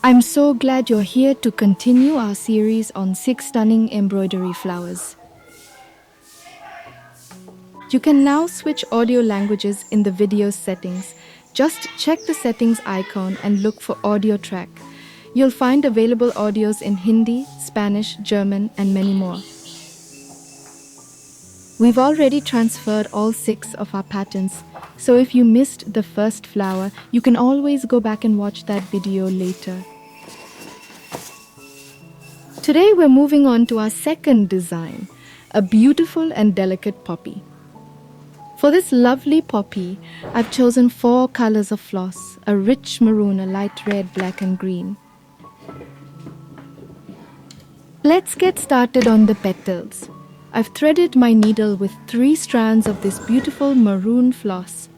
I'm so glad you're here to continue our series on 6 stunning embroidery flowers. You can now switch audio languages in the video settings. Just check the settings icon and look for audio track. You'll find available audios in Hindi, Spanish, German, and many more. We've already transferred all 6 of our patterns, so if you missed the first flower, you can always go back and watch that video later. Today we're moving on to our second design, a beautiful and delicate poppy. For this lovely poppy, I've chosen 4 colors of floss, a rich maroon, a light red, black and green. Let's get started on the petals. I've threaded my needle with 3 strands of this beautiful maroon floss.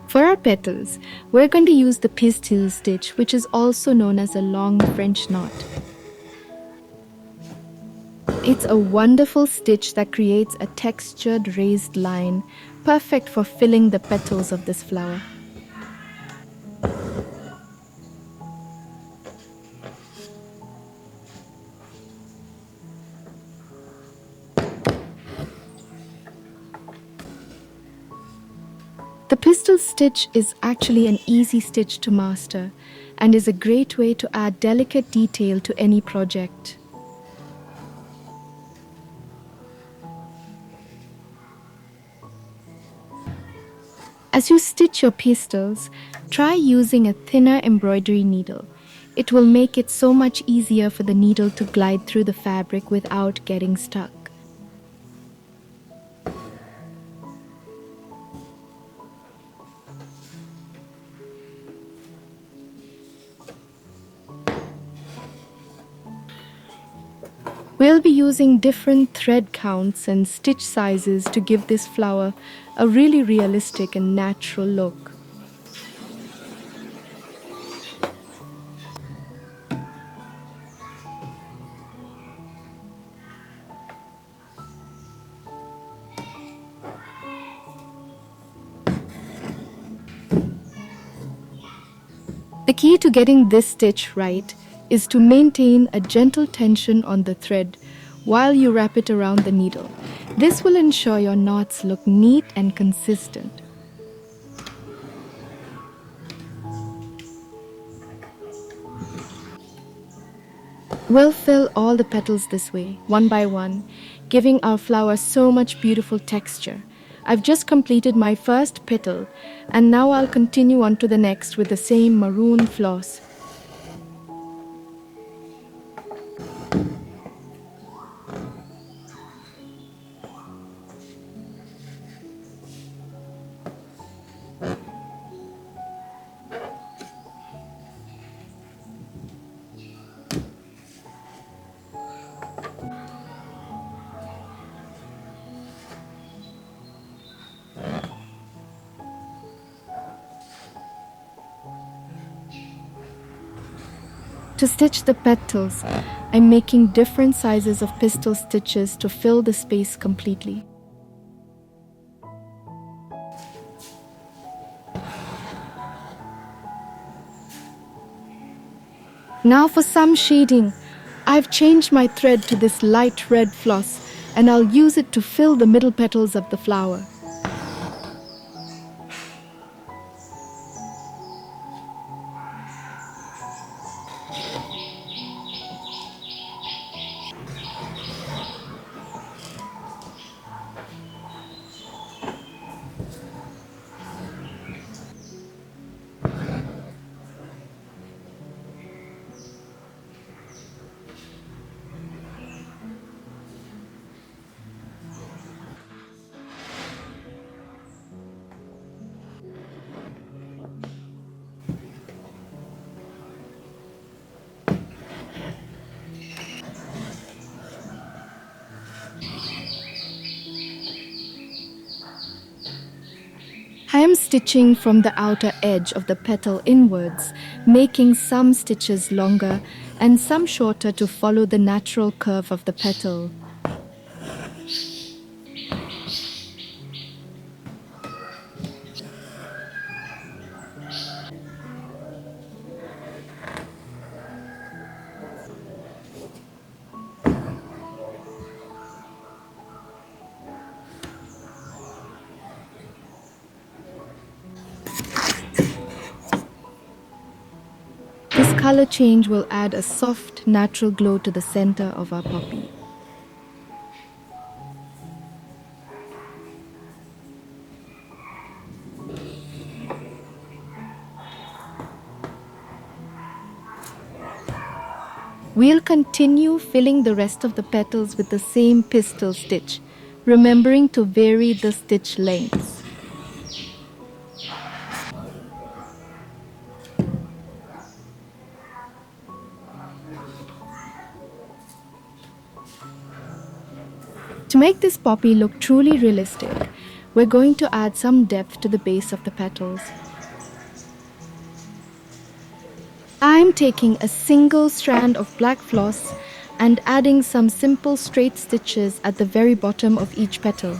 For our petals, we're going to use the pistil stitch, which is also known as a long French knot. It's a wonderful stitch that creates a textured raised line, perfect for filling the petals of this flower. The pistil stitch is actually an easy stitch to master and is a great way to add delicate detail to any project. As you stitch your pistils, try using a thinner embroidery needle. It will make it so much easier for the needle to glide through the fabric without getting stuck. We'll be using different thread counts and stitch sizes to give this flower a really realistic and natural look. The key to getting this stitch right is to maintain a gentle tension on the thread while you wrap it around the needle. This will ensure your knots look neat and consistent. We'll fill all the petals this way, one by one, giving our flower so much beautiful texture. I've just completed my first petal, and now I'll continue on to the next with the same maroon floss. To stitch the petals, I'm making different sizes of pistil stitches to fill the space completely. Now for some shading, I've changed my thread to this light red floss, and I'll use it to fill the middle petals of the flower. I am stitching from the outer edge of the petal inwards, making some stitches longer and some shorter to follow the natural curve of the petal. color change will add a soft, natural glow to the center of our poppy. We'll continue filling the rest of the petals with the same pistil stitch, remembering to vary the stitch lengths. To make this poppy look truly realistic, we're going to add some depth to the base of the petals. I'm taking a single strand of black floss and adding some simple straight stitches at the very bottom of each petal.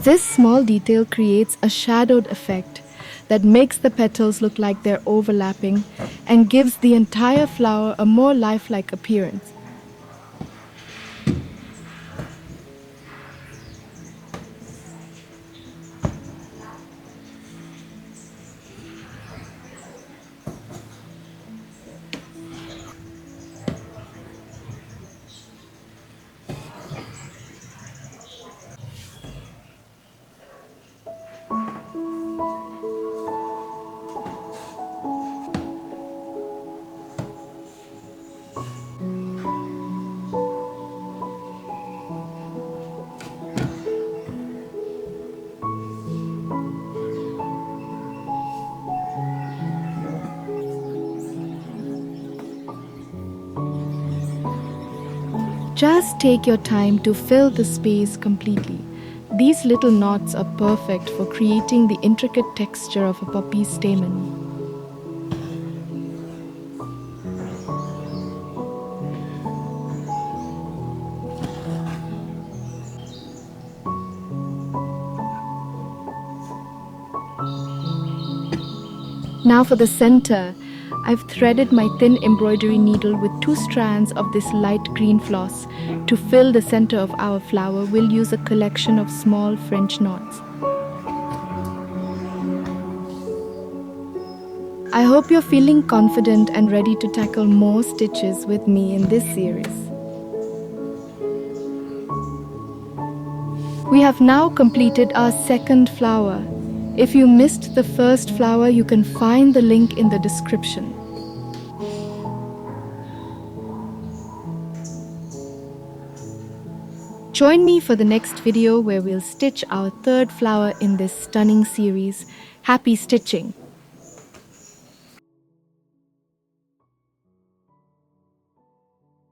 This small detail creates a shadowed effect that makes the petals look like they're overlapping and gives the entire flower a more lifelike appearance. Just take your time to fill the space completely. These little knots are perfect for creating the intricate texture of a poppy stamen. Now for the center, I've threaded my thin embroidery needle with 2 strands of this light green floss. To fill the center of our flower, we'll use a collection of small French knots. I hope you're feeling confident and ready to tackle more stitches with me in this series. We have now completed our second flower. If you missed the first flower, you can find the link in the description. Join me for the next video where we'll stitch our third flower in this stunning series. Happy stitching!